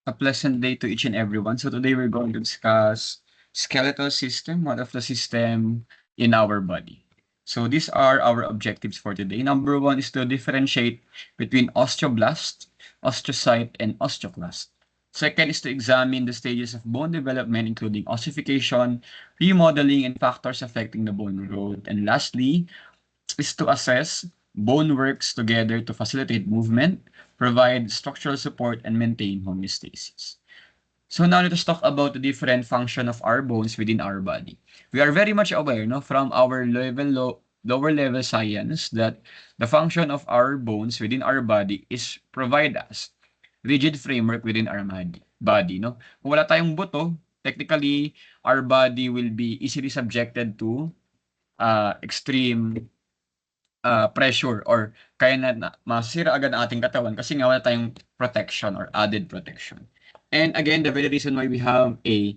A pleasant day to each and everyone. So today we're going to discuss skeletal system, one of the system in our body. So these are our objectives for today. Number one is to differentiate between osteoblast, osteocyte, and osteoclast. Second is to examine the stages of bone development, including ossification, remodeling, and factors affecting the bone growth. And lastly, is to assess bone works together to facilitate movement, provide structural support, and maintain homeostasis. So now let us talk about the different function of our bones within our body. We are very much aware, no, from our lower level science that the function of our bones within our body is provide us rigid framework within our body, no? Kung wala tayong buto, technically our body will be easily subjected to extreme pressure or kaya na masira agad ang ating katawan kasi nga wala tayong protection or added protection. And again, the very reason why we have a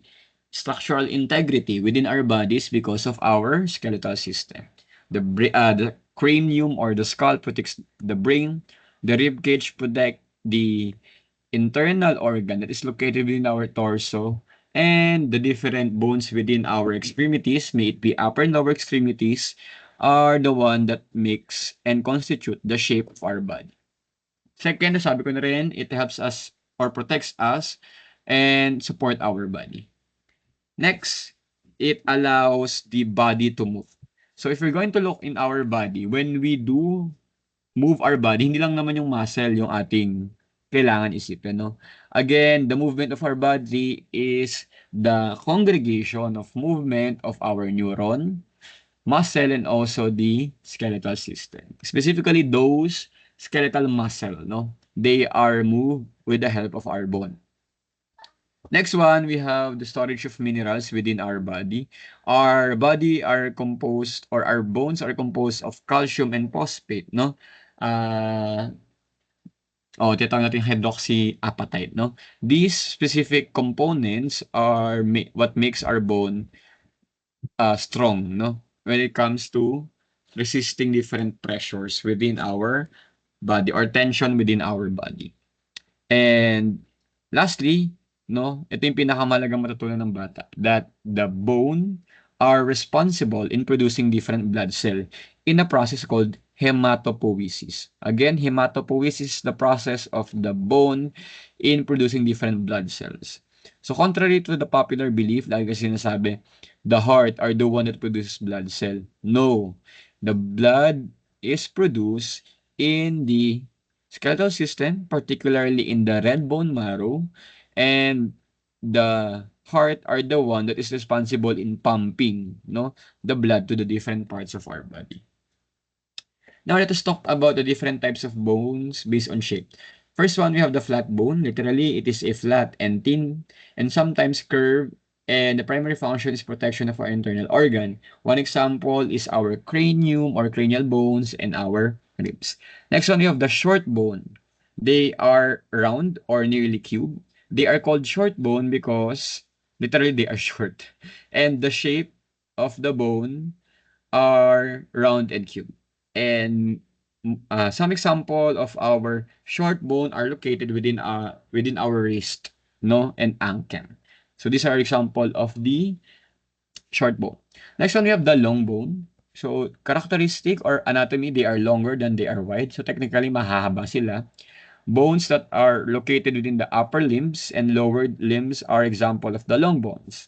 structural integrity within our bodies because of our skeletal system. The cranium or the skull protects the brain. The rib cage protect the internal organ that is located within our torso, and the different bones within our extremities, may it be upper and lower extremities, are the one that makes and constitute the shape of our body. Second, sabi ko na rin, it helps us or protects us and support our body. Next, it allows the body to move. So if we're going to look in our body, when we do move our body, hindi lang naman yung muscle yung ating kailangan isipin, no? Again, the movement of our body is the congregation of movement of our neuron, muscle, and also the skeletal system. Specifically, those skeletal muscle, no? They are moved with the help of our bone. Next one, we have the storage of minerals within our body. Our body are composed, or our bones are composed of calcium and phosphate, no? Tinatawag natin hydroxyapatite, no? These specific components are what makes our bone strong, no? When it comes to resisting different pressures within our body or tension within our body. And lastly, no, ito yung pinakamahalagang matutunan ng bata, that the bone are responsible in producing different blood cell in a process called hematopoiesis. Again, hematopoiesis is the process of the bone in producing different blood cells. So contrary to the popular belief, lagi kasi sinasabi, the heart are the one that produces blood cell. No, the blood is produced in the skeletal system, particularly in the red bone marrow, and the heart are the one that is responsible in pumping, no, the blood to the different parts of our body. Now let us talk about the different types of bones based on shape. First one, we have the flat bone. Literally, it is a flat and thin and sometimes curved, and the primary function is protection of our internal organ. One example is our cranium or cranial bones and our ribs. Next one, we have the short bone. They are round or nearly cube. They are called short bone because literally they are short. And the shape of the bone are round and cube. And some example of our short bone are located within our wrist, no, and ankle. So these are example of the short bone. Next one, we have the long bone. So characteristic or anatomy, they are longer than they are wide. So technically, mahahaba sila. Bones that are located within the upper limbs and lower limbs are example of the long bones.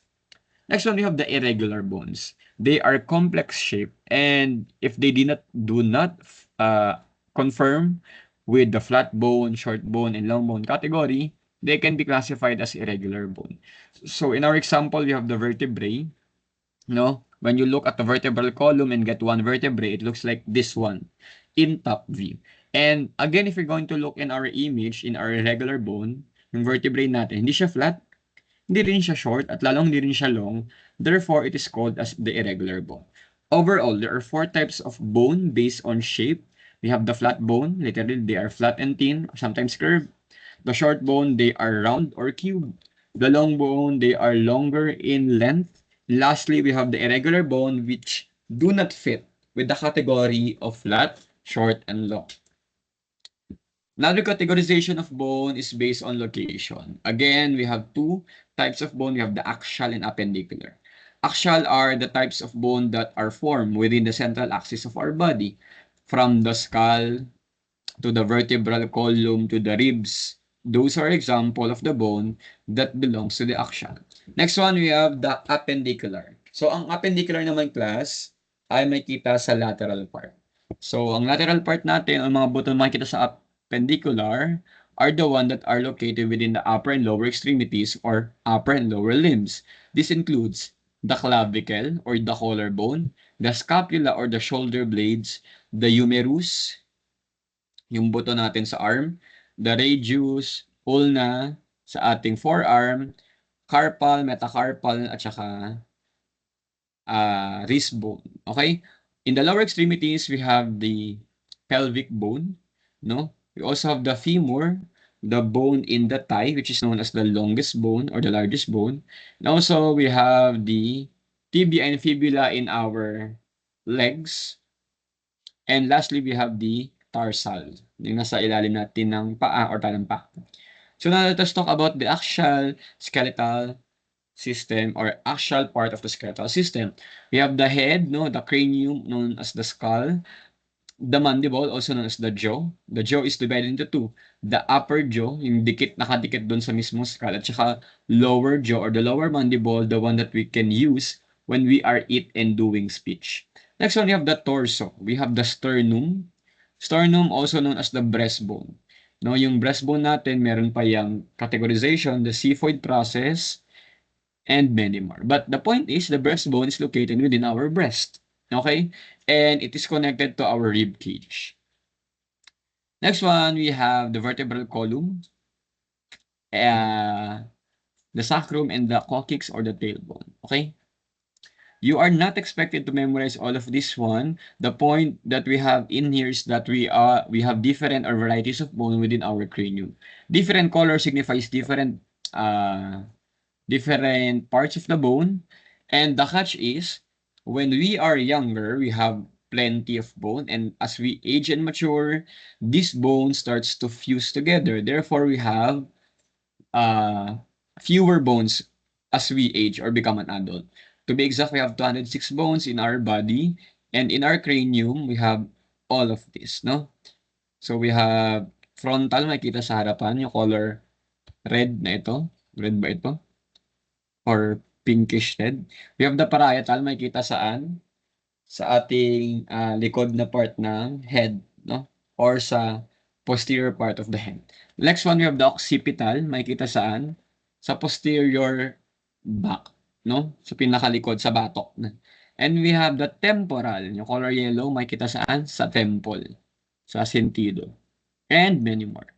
Next one, we have the irregular bones. They are complex shape, and if they do not confirm with the flat bone, short bone, and long bone category, they can be classified as irregular bone. So in our example, we have the vertebrae. No, when you look at the vertebral column and get one vertebrae, it looks like this one in top view. And again, if you're going to look in our image, in our irregular bone, yung vertebrae natin, hindi siya flat, hindi rin siya short, at lalong hindi rin siya long. Therefore, it is called as the irregular bone. Overall, there are 4 types of bone based on shape. We have the flat bone. Literally, they are flat and thin, sometimes curved. The short bone, they are round or cube. The long bone, they are longer in length. Lastly, we have the irregular bone, which do not fit with the category of flat, short, and long. Another categorization of bone is based on location. Again, we have two types of bone. We have the axial and appendicular. Axial are the types of bone that are formed within the central axis of our body, from the skull to the vertebral column to the ribs. Those are example of the bone that belongs to the axial. Next one, we have the appendicular. So, ang appendicular naman class ay makita sa lateral part. So, ang lateral part natin, ang mga buto na makikita sa appendicular are the one that are located within the upper and lower extremities or upper and lower limbs. This includes the clavicle or the collarbone, the scapula or the shoulder blades, the humerus, yung buto natin sa arm, the radius, ulna sa ating forearm, carpal, metacarpal, at saka wrist bone. Okay? In the lower extremities, we have the pelvic bone. No? We also have the femur, the bone in the thigh, which is known as the longest bone or the largest bone. And also, we have the tibia and fibula in our legs. And lastly, we have the tarsal, yung nasa ilalim natin ng paa or talampak. So now let us talk about the axial skeletal system or axial part of the skeletal system. We have the head, no, the cranium known as the skull, the mandible also known as the jaw. The jaw is divided into two. The upper jaw, yung nakadikit doon sa mismong skull, at saka lower jaw or the lower mandible, the one that we can use when we are eat and doing speech. Next one, we have the torso. We have the sternum. Sternum also known as the breastbone. No, yung breastbone natin, meron pa yung categorization, the xiphoid process, and many more. But the point is, the breastbone is located within our breast. Okay? And it is connected to our rib cage. Next one, we have the vertebral column, the sacrum, and the coccyx or the tailbone. Okay? You are not expected to memorize all of this one. The point that we have in here is that we have different or varieties of bone within our cranium. Different color signifies different parts of the bone. And the catch is, when we are younger, we have plenty of bone. And as we age and mature, this bone starts to fuse together. Therefore, we have fewer bones as we age or become an adult. To be exact, we have 206 bones in our body. And in our cranium, we have all of this, no? So we have frontal, makikita sa harapan, yung color red na ito. Red ba ito? Or pinkish red. We have the parietal, makikita saan? Sa ating likod na part ng head, no? Or sa posterior part of the head. Next one, we have the occipital, makikita saan? Sa posterior back, no? Sa pinakalikod, sa batok. And we have the temporal, yung color yellow, makikita saan? Sa temple, sa sentido. And many more.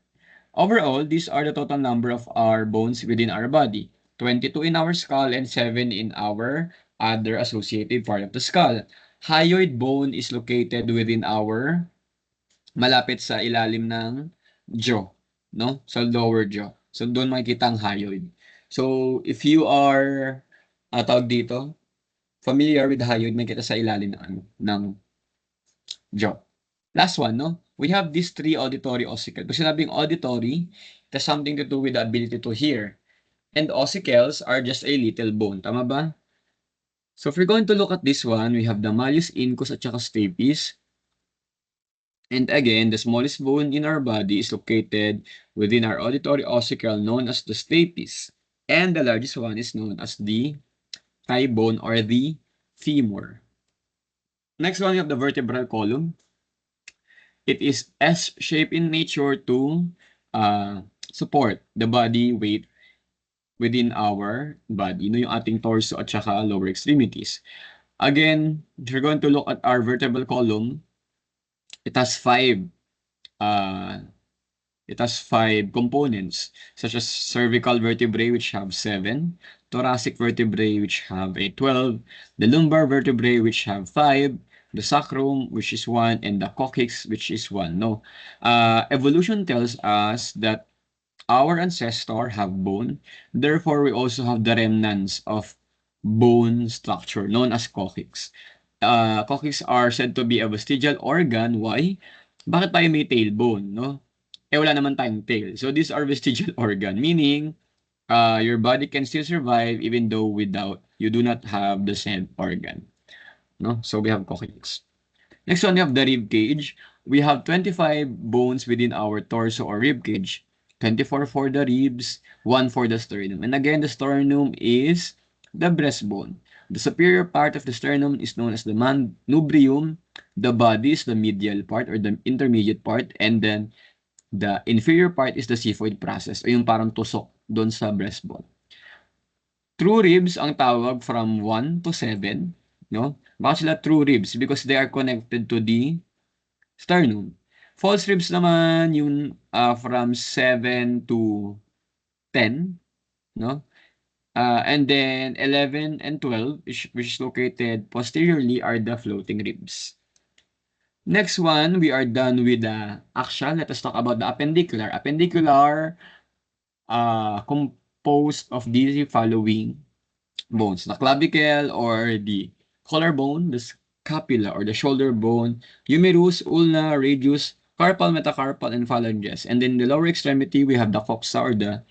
Overall, these are the total number of our bones within our body. 22 in our skull and 7 in our other associated part of the skull. Hyoid bone is located within our malapit sa ilalim ng jaw, no? Sa lower jaw. So doon makikita ang hyoid. So if you are tawag dito, familiar with hyoid, makikita sa ilalim ng jaw. Last one, no? We have these three auditory ossicles. Pag sinabing auditory, it has something to do with the ability to hear. And ossicles are just a little bone. Tama ba? So if we're going to look at this one, we have the malleus incus at saka stapes. And again, the smallest bone in our body is located within our auditory ossicle known as the stapes. And the largest one is known as the thigh bone or the femur. Next one, we have the vertebral column. It is S-shaped in nature to support the body weight within our body. No, yung ating torso at saka lower extremities. Again, if you're going to look at our vertebral column, it has five components, such as cervical vertebrae, which have 7, thoracic vertebrae, which have 12, the lumbar vertebrae, which have 5, the sacrum, which is 1, and the coccyx, which is 1. No, evolution tells us that our ancestors have bone, therefore we also have the remnants of bone structure known as coccyx. Coccyx are said to be a vestigial organ. Why? Bakit tayo may tailbone, no? wala naman tayong tail. So these are vestigial organ, meaning your body can still survive even though you do not have the said organ. No? So we have cochleax. Next one, we have the rib cage. We have 25 bones within our torso or rib cage. 24 for the ribs, 1 for the sternum. And again, the sternum is the breastbone. The superior part of the sternum is known as the manubrium. The body is the medial part or the intermediate part. And then the inferior part is the xiphoid process o yung parang tusok doon sa breastbone. True ribs ang tawag from 1 to 7. No? Bakit sila true ribs? Because they are connected to the sternum. False ribs naman yung from 7 to 10, no? And then 11 and 12, which is located posteriorly, are the floating ribs. Next one, we are done with the axial. Let us talk about the appendicular. Appendicular, composed of the following bones: the clavicle or the collarbone, the scapula or the shoulder bone, humerus, ulna, radius, carpal, metacarpal, and phalanges. And then the lower extremity, we have the coxa or the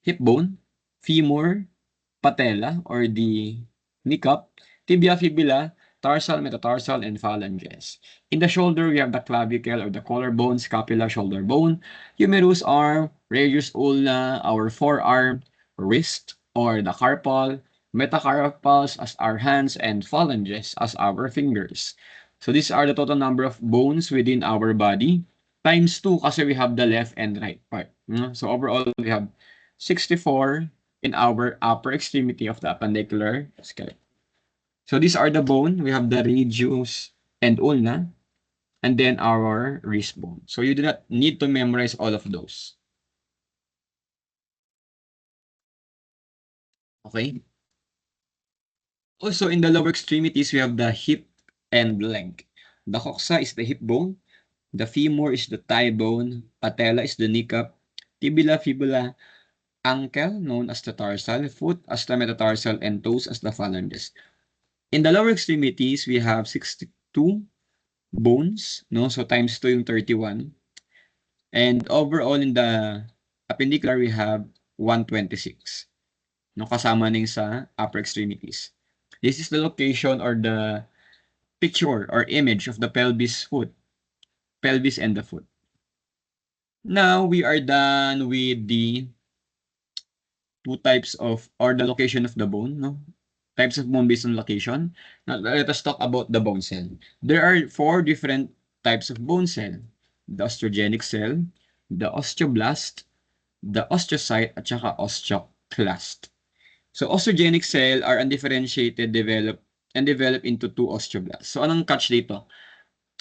hip bone, femur, patella or the kneecap, tibia, fibula, tarsal, metatarsal, and phalanges. In the shoulder, we have the clavicle or the collarbone, scapula, shoulder bone, humerus, arm, radius, ulna, our forearm, wrist, or the carpal, metacarpals as our hands, and phalanges as our fingers. So these are the total number of bones within our body, times 2 kasi we have the left and right part. So overall, we have 64 in our upper extremity of the appendicular skeleton. So these are the bone. We have the radius and ulna, and then our wrist bone. So you do not need to memorize all of those. Okay? Also, in the lower extremities, we have the hip and leg. The coxa is the hip bone. The femur is the thigh bone. Patella is the kneecap. Tibia, fibula, ankle, known as the tarsal, foot as the metatarsal, and toes as the phalanges. In the lower extremities, we have 62 bones, no? So times 2 yung 31. And overall in the appendicular, we have 126. No, kasama ning sa upper extremities. This is the location or the picture or image of the pelvis and the foot. Now we are done with the two types of or the location of the bone, no? Types of bone based on location. Now let us talk about the bone cell. There are 4 different types of bone cell: the osteogenic cell, the osteoblast, the osteocyte, at saka osteoclast. So osteogenic cell are undifferentiated, develop into 2 osteoblasts. So anong catch dito?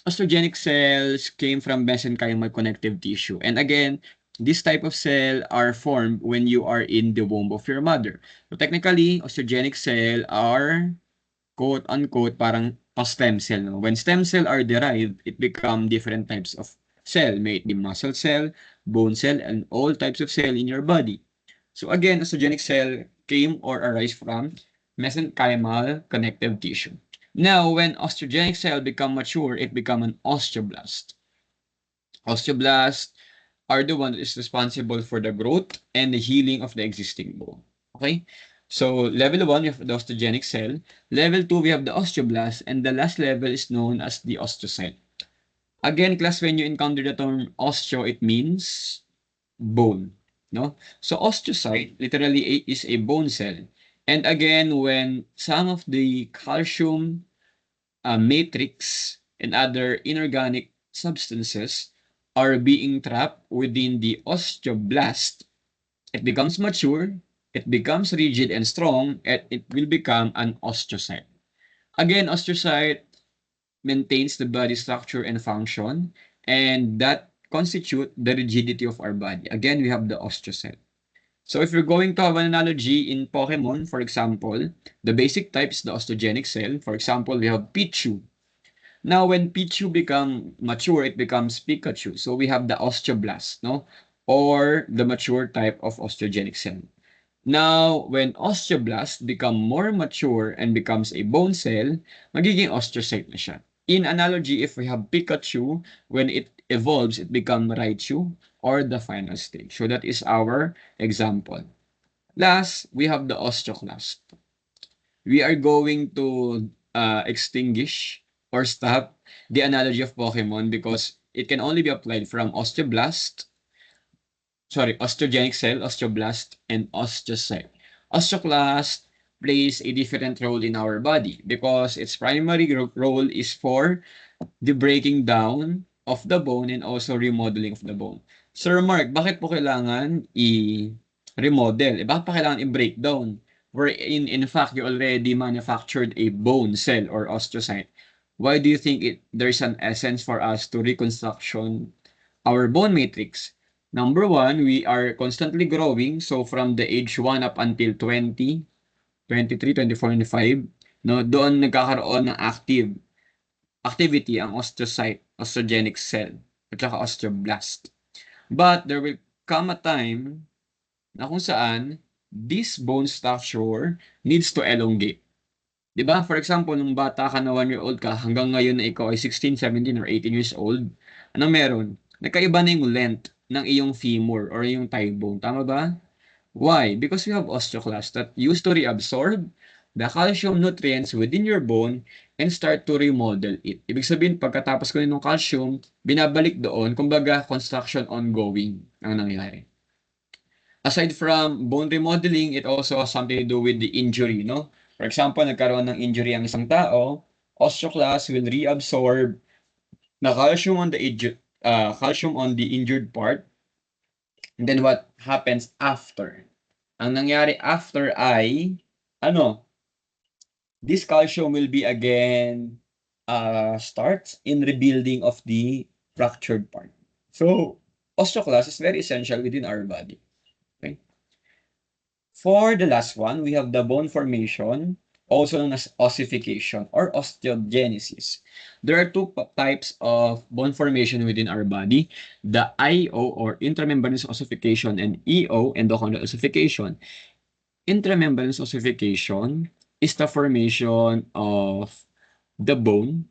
Osteogenic cells came from mesenchymal connective tissue. And again, this type of cell are formed when you are in the womb of your mother. So technically, osteogenic cell are quote-unquote parang pa-stem cell. No? When stem cell are derived, it become different types of cell. May it be muscle cell, bone cell, and all types of cell in your body. So again, osteogenic cell came or arise from mesenchymal connective tissue. Now, when osteogenic cell become mature, it become an osteoblast. Osteoblasts are the one that is responsible for the growth and the healing of the existing bone. Okay? So, level 1, we have the osteogenic cell. Level 2, we have the osteoblast. And the last level is known as the osteocyte. Again, class, when you encounter the term osteo, it means bone. No? So, osteocyte literally is a bone cell. And again, when some of the calcium matrix and other inorganic substances are being trapped within the osteoblast, it becomes mature, it becomes rigid and strong, and it will become an osteocyte. Again, osteocyte maintains the body structure and function, and that constitute the rigidity of our body. Again, we have the osteocyte. So if you're going to have an analogy in Pokemon, for example, the basic type is the osteogenic cell. For example, we have Pichu. Now, when Pichu become mature, it becomes Pikachu. So we have the osteoblast, no? Or the mature type of osteogenic cell. Now, when osteoblast become more mature and becomes a bone cell, magiging osteocyte na siya. In analogy, if we have Pikachu, when it evolves, it becomes Raichu or the final stage. So that is our example. Last, we have the osteoclast. We are going to extinguish or stop the analogy of Pokemon because it can only be applied from osteogenic cell, osteoblast, and osteocyte. Osteoclast plays a different role in our body because its primary role is for the breaking down of the bone and also remodeling of the bone. Sir Mark, bakit po kailangan i-remodel? Bakit pa kailangan i-breakdown? In fact, you already manufactured a bone cell or osteocyte. Why do you think there's an essence for us to reconstruction our bone matrix? Number one, we are constantly growing. So from the age 1 up until 20, 23, 24, and 5, no, doon nagkakaroon ng activity ang osteocyte, osteogenic cell, at saka osteoblast. But there will come a time na kung saan this bone structure needs to elongate. Diba? For example, nung bata ka na 1-year-old ka, hanggang ngayon na ikaw ay 16, 17, or 18 years old, anong meron? Nagkaiba na yung length ng iyong femur or yung thigh bone. Tama ba? Why? Because we have osteoclast that used to reabsorb the calcium nutrients within your bone and start to remodel it. Ibig sabihin, pagkatapos ko ng calcium, binabalik doon, kumbaga, construction ongoing ang nangyayari. Aside from bone remodeling, it also has something to do with the injury, no? For example, nagkaroon ng injury ang isang tao, osteoclast will reabsorb the calcium on the injured part. And then what happens after? Ang nangyari after ay, this calcium will be again starts in rebuilding of the fractured part. So, osteoclast is very essential within our body. Okay? For the last one, we have the bone formation, also known as ossification or osteogenesis. There are two types of bone formation within our body, the IO or intramembranous ossification and EO, endochondral ossification. Intramembranous ossification is the formation of the bone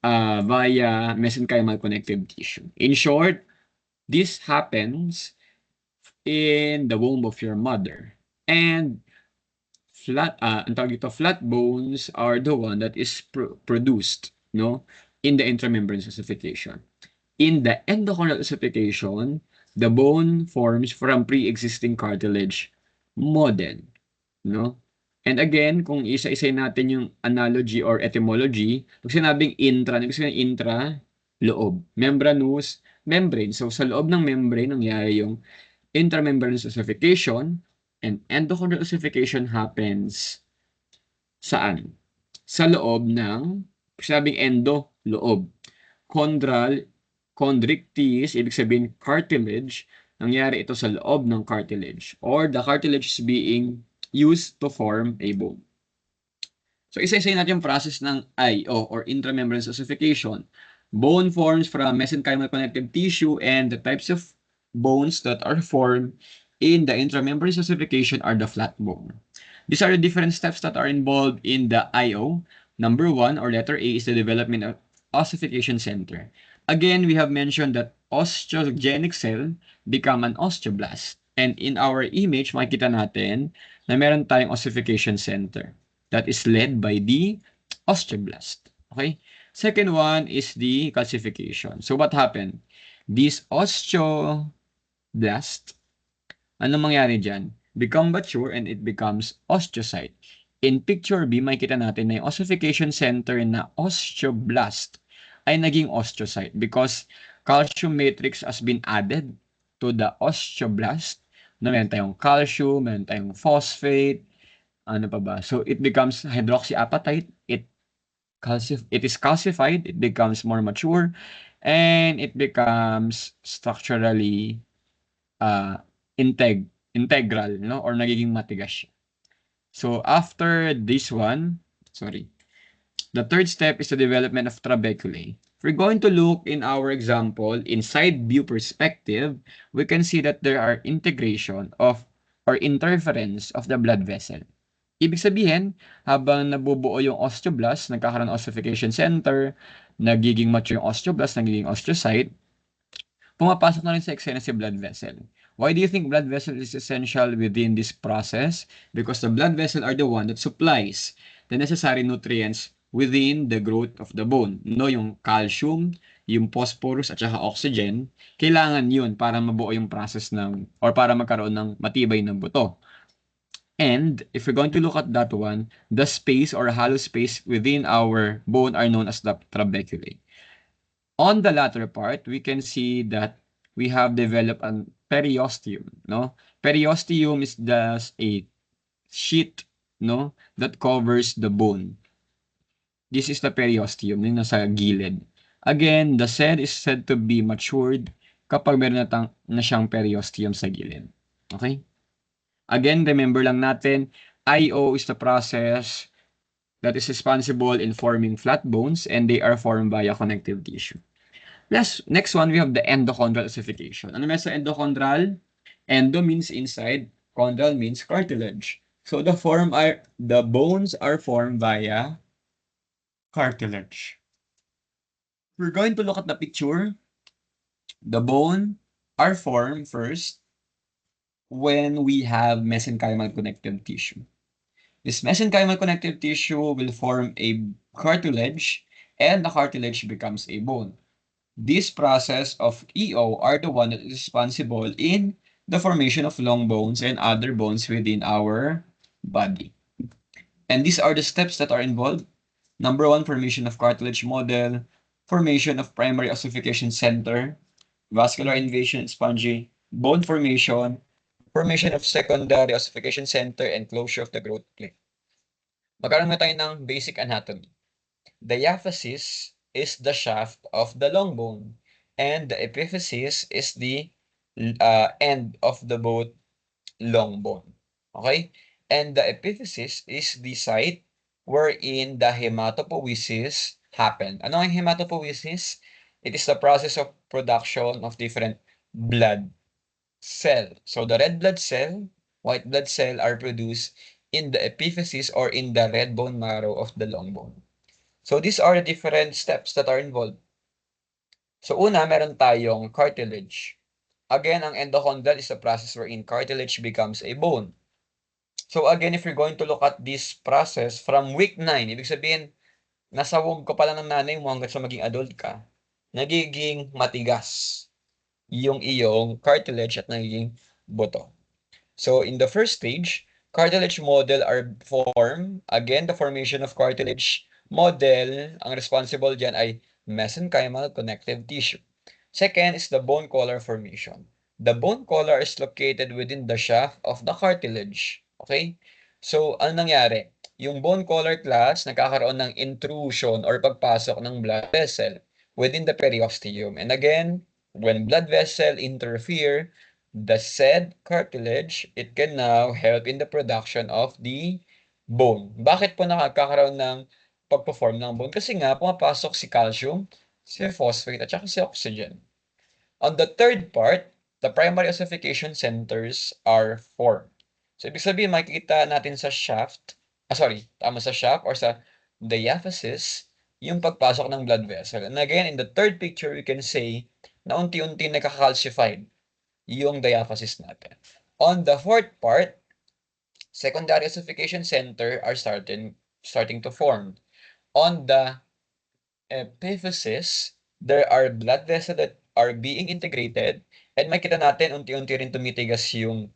via mesenchymal connective tissue. In short, this happens in the womb of your mother. And flat bones are the one that is produced, no, in the intramembranous ossification. In the endochondral ossification, the bone forms from pre-existing cartilage model, no? And again, kung isa-isay natin yung analogy or etymology, pag sinabing intra, ibig sabihin intra, loob. Membranous, membrane. So, sa loob ng membrane, nangyayari yung intramembranous ossification, and endochondral ossification happens saan? Sa loob ng, sabing endo, loob. Chondrichthyes, ibig sabihin cartilage, nangyari ito sa loob ng cartilage, or the cartilage is being used to form a bone. So, isa-isay natin yung process ng IO or intramembranous ossification. Bone forms from mesenchymal connective tissue, and the types of bones that are formed in the intramembranous ossification are the flat bone. These are the different steps that are involved in the IO. Number 1 or letter A is the development of ossification center. Again, we have mentioned that osteogenic cell become an osteoblast. And in our image, makikita natin na meron tayong ossification center that is led by the osteoblast. Okay? Second one is the calcification. So what happened? This osteoblast, ano mangyari dyan? Become mature and it becomes osteocyte. In picture B, makikita natin na yung ossification center na osteoblast ay naging osteocyte because calcium matrix has been added to the osteoblast. Na meron tayong calcium, meron tayong phosphate, ano pa ba? So it becomes hydroxyapatite, it is calcified, it becomes more mature, and it becomes structurally integral, no? Or nagiging matigas siya. So after this one, the third step is the development of trabeculae. If we're going to look in our example, in side view perspective, we can see that there are integration of or interference of the blood vessel. Ibig sabihin, habang nabubuo yung osteoblast, nagkakaroon ng ossification center, nagiging mature yung osteoblast, nagiging osteocyte, pumapasok na rin sa eksena si blood vessel. Why do you think blood vessel is essential within this process? Because the blood vessel are the one that supplies the necessary nutrients within the growth of the bone. No, yung calcium, yung phosphorus at saka oxygen, kailangan yun para mabuo yung process ng or para magkaroon ng matibay na buto. And if we're going to look at that one, the space or hollow space within our bone are known as the trabeculae. On the latter part, we can see that we have developed a periosteum, no? Periosteum is just a sheet, no, that covers the bone. This is the periosteum, yung nasa gilid. Again, the cell is said to be matured kapag meron na siyang periosteum sa gilid. Okay? Again, remember lang natin, IO is the process that is responsible in forming flat bones and they are formed via connective tissue. Next one, we have the endochondral ossification. Ano meron sa endochondral? Endo means inside, chondral means cartilage. So the bones are formed via cartilage. We're going to look at the picture. The bone are formed first when we have mesenchymal connective tissue. This mesenchymal connective tissue will form a cartilage and the cartilage becomes a bone. This process of EO are the one that is responsible in the formation of long bones and other bones within our body. And these are the steps that are involved. Number one, formation of cartilage model, formation of primary ossification center, vascular invasion spongy, bone formation, formation of secondary ossification center, and closure of the growth plate. Magkaroon na tayo ng basic anatomy. Diaphysis is the shaft of the long bone, and the epiphysis is the end of the both long bone. Okay? And the epiphysis is the site wherein the hematopoiesis happen. Ano ang hematopoiesis? It is the process of production of different blood cell. So the red blood cell, white blood cell are produced in the epiphysis or in the red bone marrow of the long bone. So these are the different steps that are involved. So una, meron tayong cartilage. Again, ang endochondral is the process wherein cartilage becomes a bone. So again, if you're going to look at this process from week 9, ibig sabihin, nasa womb ka pala ng nanay mo hanggang sa maging adult ka, nagiging matigas yung iyong cartilage at nagiging buto. So in the first stage, cartilage model are formed. Again, the formation of cartilage model, ang responsible dyan ay mesenchymal connective tissue. Second is the bone collar formation. The bone collar is located within the shaft of the cartilage. Okay? So, ano nangyari? Yung bone collar class, nagkakaroon ng intrusion or pagpasok ng blood vessel within the periosteum. And again, when blood vessel interfere, the said cartilage, it can now help in the production of the bone. Bakit po nakakaroon ng pagpo-form ng bone? Kasi nga, pumapasok si calcium, si phosphate, at saka si oxygen. On the third part, the primary ossification centers are formed. So, ibig sabihin, makikita natin sa shaft, sa shaft or sa diaphysis, yung pagpasok ng blood vessel. And again, in the third picture, we can say na unti-unti nagka-calcified yung diaphysis natin. On the fourth part, secondary ossification center are starting to form. On the epiphysis, there are blood vessels that are being integrated and makita natin unti-unti rin tumitigas yung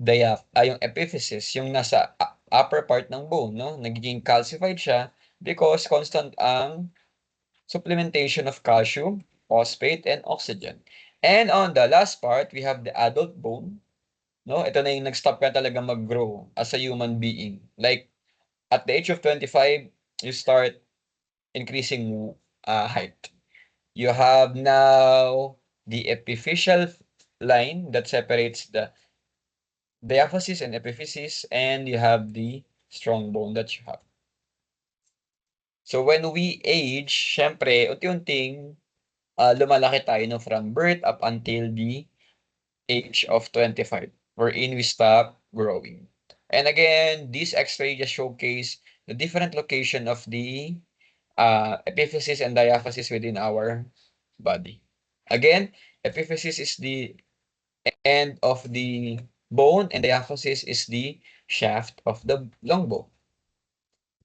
yung epiphysis, yung nasa upper part ng bone, no? Nagiging calcified siya because constant ang supplementation of calcium, phosphate, and oxygen. And on the last part, we have the adult bone. No, ito na yung nag-stop ka talaga mag-grow as a human being. Like, at the age of 25, you start increasing height. You have now the epiphyseal line that separates the diaphysis and epiphysis, and you have the strong bone that you have. So when we age, syempre, unti-unting lumalaki tayo no, from birth up until the age of 25, wherein we stop growing. And again, this X-ray just showcase the different location of the epiphysis and diaphysis within our body. Again, Epiphysis is the end of the bone and diaphysis is the shaft of the long bone.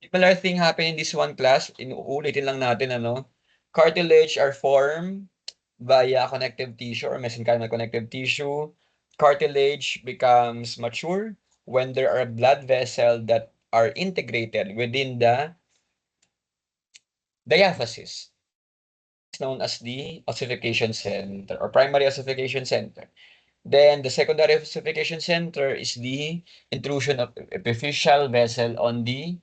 Similar thing happened in this one class. Inuulitin lang natin, ano? Cartilage are formed via connective tissue or mesenchymal connective tissue. Cartilage becomes mature when there are blood vessels that are integrated within the diaphysis. It's known as the ossification center or primary ossification center. Then the secondary ossification center is the intrusion of epiphyseal vessel on the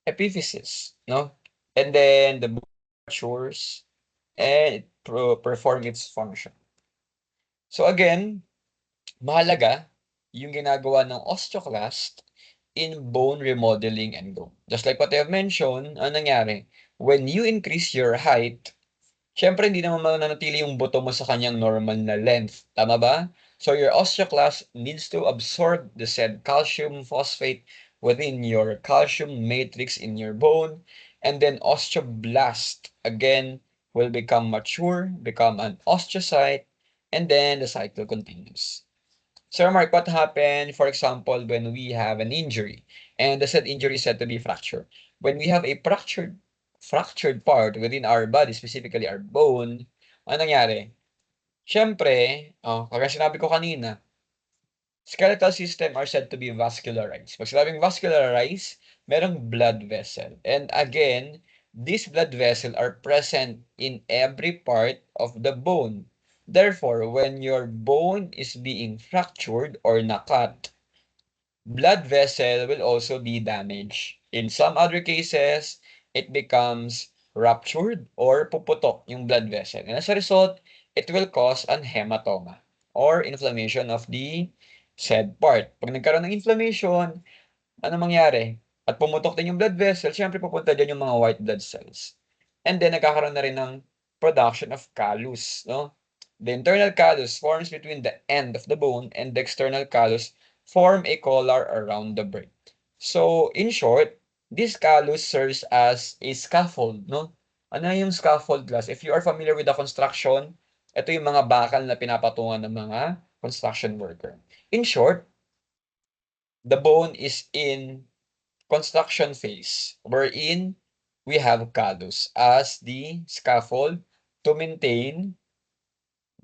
epiphysis, no? And then the bone matures and it perform its function. So again, mahalaga yung ginagawa ng osteoclast in bone remodeling and growth. Just like what I have mentioned, ano nangyari? When you increase your height, syempre hindi naman mananatili yung buto mo sa kanyang normal na length. Tama ba? So your osteoclast needs to absorb the said calcium phosphate within your calcium matrix in your bone. And then osteoblast, again, will become mature, become an osteocyte, and then the cycle continues. Sir Mark, what happened, for example, when we have an injury and the said injury is said to be fracture? When we have a fractured part within our body, specifically our bone, ano nangyari? Siyempre, kagaya sinabi ko kanina, skeletal system are said to be vascularized. Pag sinabing vascularized, merong blood vessel. And again, these blood vessels are present in every part of the bone. Therefore, when your bone is being fractured or nakat, blood vessel will also be damaged. In some other cases, it becomes ruptured or puputok yung blood vessel. And as a result, it will cause an hematoma or inflammation of the said part. Pag nagkaroon ng inflammation, ano mangyari? At pumutok din yung blood vessel, syempre pupunta dyan yung mga white blood cells. And then nagkakaroon na rin ng production of callus, no? The internal callus forms between the end of the bone and the external callus form a collar around the brain. So, in short, this callus serves as a scaffold, no? Ano yung scaffold class? If you are familiar with the construction, ito yung mga bakal na pinapatungan ng mga construction worker. In short, the bone is in construction phase wherein we have callus as the scaffold to maintain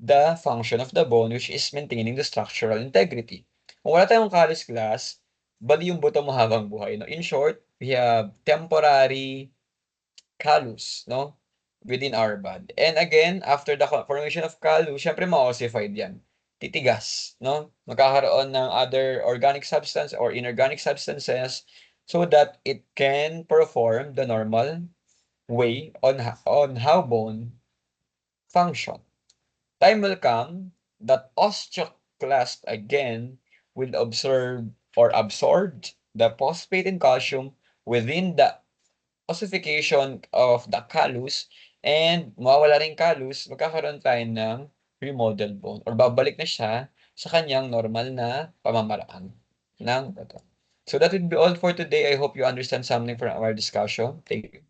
the function of the bone, which is maintaining the structural integrity. Kung wala tayong callus class, bali yung buto mo habang buhay. No? In short, we have temporary callus, no? Within our body. And again, after the formation of callus, syempre ma-ossified yan. Titigas, no? Magkakaroon ng other organic substance or inorganic substances so that it can perform the normal way on how bone function. Time will come that osteoclast again will observe or absorb the phosphate and calcium within the ossification of the callus and mawawala rin callus, magkakaroon tayo ng remodeled bone or babalik na siya sa kanyang normal na pamamaraan ng bato. So that would be all for today. I hope you understand something from our discussion. Thank you.